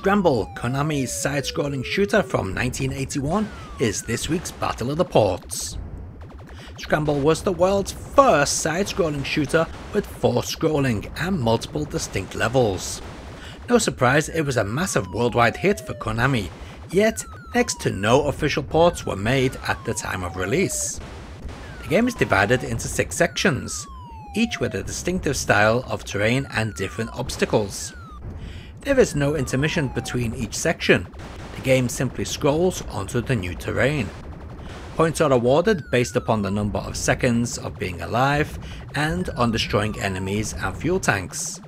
Scramble, Konami's side-scrolling shooter from 1981, is this week's Battle of the Ports. Scramble was the world's first side-scrolling shooter with forced scrolling and multiple distinct levels. No surprise, it was a massive worldwide hit for Konami, yet next to no official ports were made at the time of release. The game is divided into 6 sections, each with a distinctive style of terrain and different obstacles. There is no intermission between each section, the game simply scrolls onto the new terrain. Points are awarded based upon the number of seconds of being alive and on destroying enemies and fuel tanks.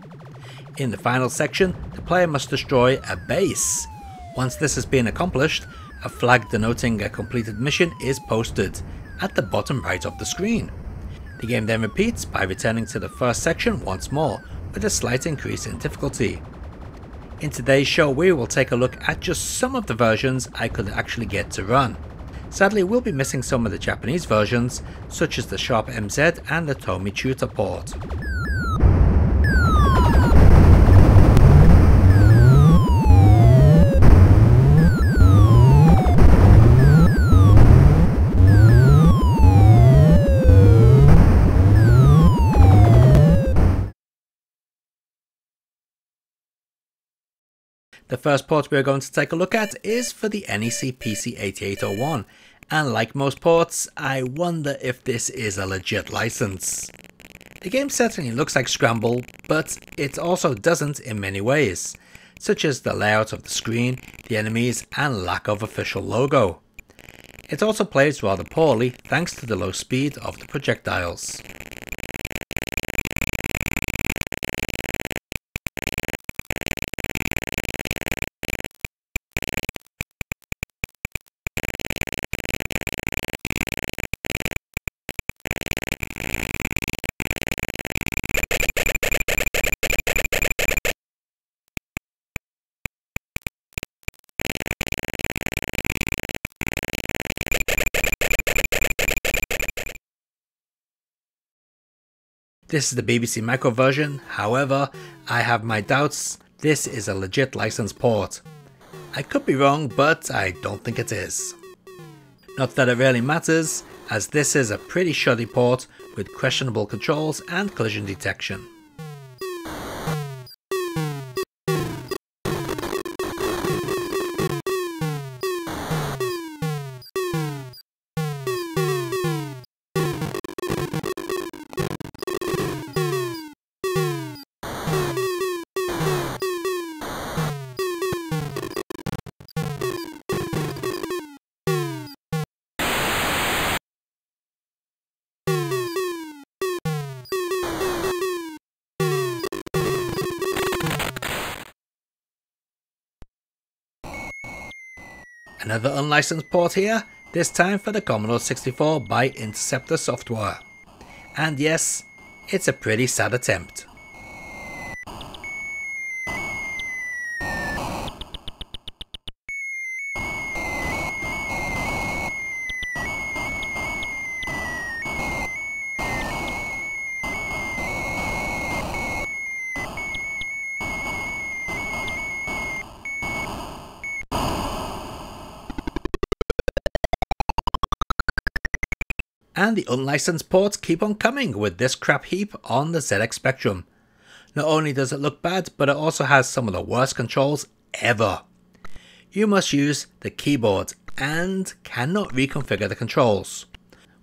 In the final section, the player must destroy a base. Once this has been accomplished, a flag denoting a completed mission is posted at the bottom right of the screen. The game then repeats by returning to the first section once more with a slight increase in difficulty. In today's show we will take a look at just some of the versions I could actually get to run. Sadly we'll be missing some of the Japanese versions such as the Sharp MZ and the Tomytronic port. The first port we are going to take a look at is for the NEC PC8801, and like most ports, I wonder if this is a legit license. The game certainly looks like Scramble, but it also doesn't in many ways, such as the layout of the screen, the enemies, and lack of official logo. It also plays rather poorly thanks to the low speed of the projectiles. This is the BBC Micro version, however, I have my doubts this is a legit licensed port. I could be wrong, but I don't think it is. Not that it really matters, as this is a pretty shoddy port with questionable controls and collision detection. Another unlicensed port here, this time for the Commodore 64 by Interceptor Software. And yes, it's a pretty sad attempt. And the unlicensed ports keep on coming with this crap heap on the ZX Spectrum. Not only does it look bad, but it also has some of the worst controls ever. You must use the keyboard and cannot reconfigure the controls.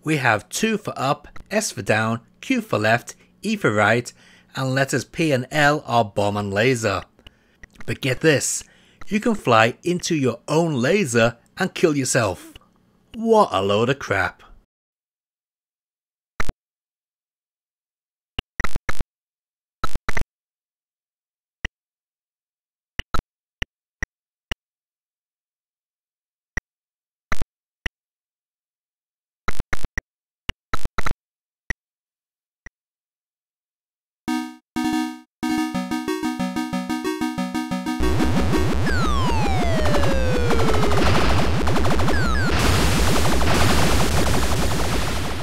We have 2 for up, S for down, Q for left, E for right, and letters P and L are bomb and laser. But get this, you can fly into your own laser and kill yourself. What a load of crap.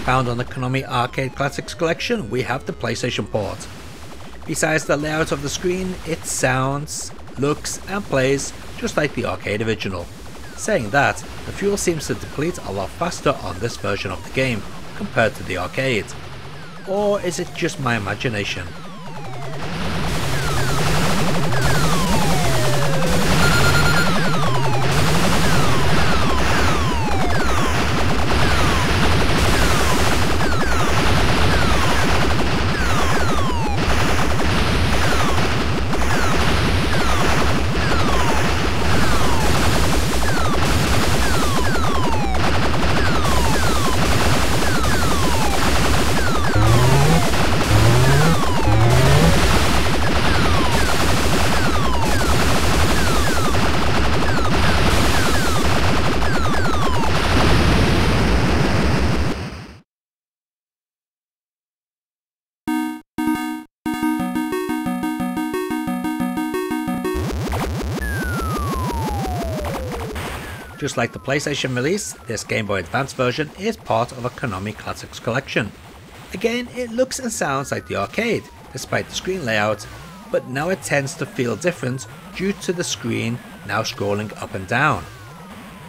Found on the Konami Arcade Classics collection, we have the PlayStation port. Besides the layout of the screen, it sounds looks and plays just like the arcade original. Saying that, the fuel seems to deplete a lot faster on this version of the game compared to the arcade. Or is it just my imagination? Just like the PlayStation release, this Game Boy Advance version is part of a Konami Classics collection. Again, it looks and sounds like the arcade, despite the screen layout, but now it tends to feel different due to the screen now scrolling up and down.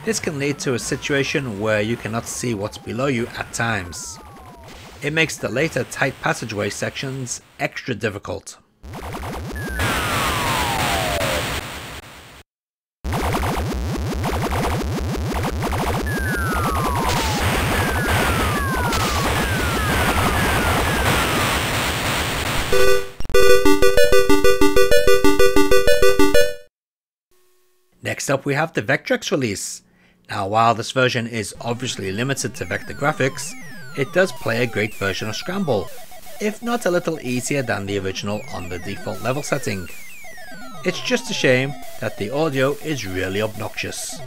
This can lead to a situation where you cannot see what's below you at times. It makes the later tight passageway sections extra difficult. Next up we have the Vectrex release. Now while this version is obviously limited to vector graphics, it does play a great version of Scramble, if not a little easier than the original on the default level setting. It's just a shame that the audio is really obnoxious.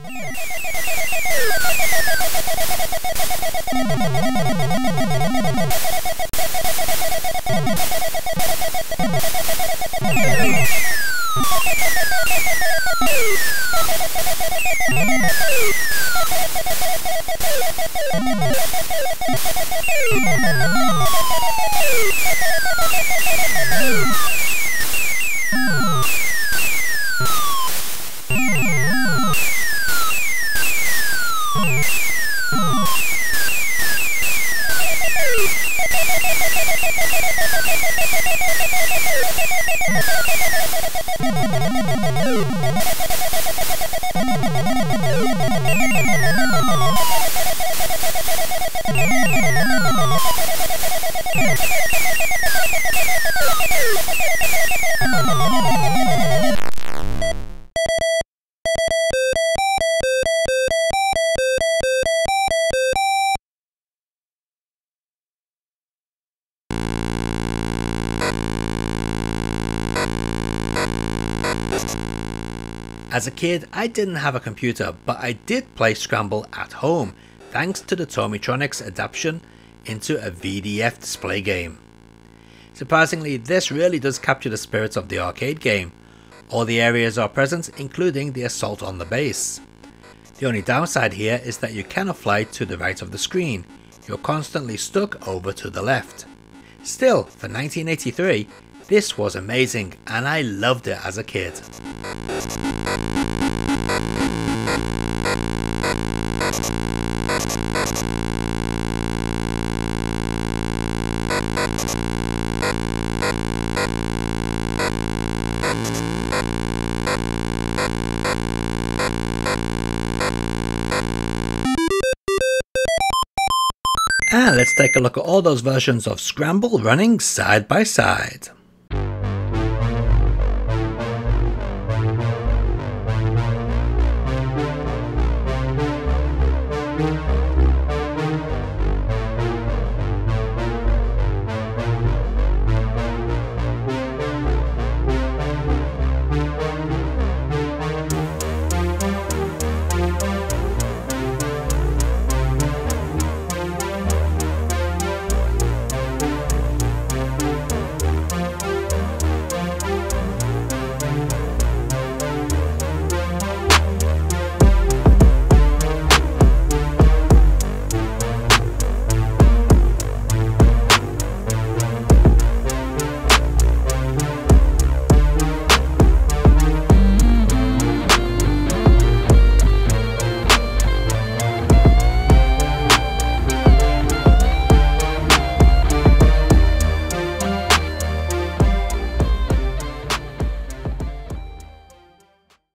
As a kid, I didn't have a computer, but I did play Scramble at home, thanks to the Tomytronic's adaptation into a VDF display game. Surprisingly, this really does capture the spirit of the arcade game. All the areas are present, including the assault on the base. The only downside here is that you cannot fly to the right of the screen, you're constantly stuck over to the left. Still, for 1983, this was amazing and I loved it as a kid. And let's take a look at all those versions of Scramble running side by side.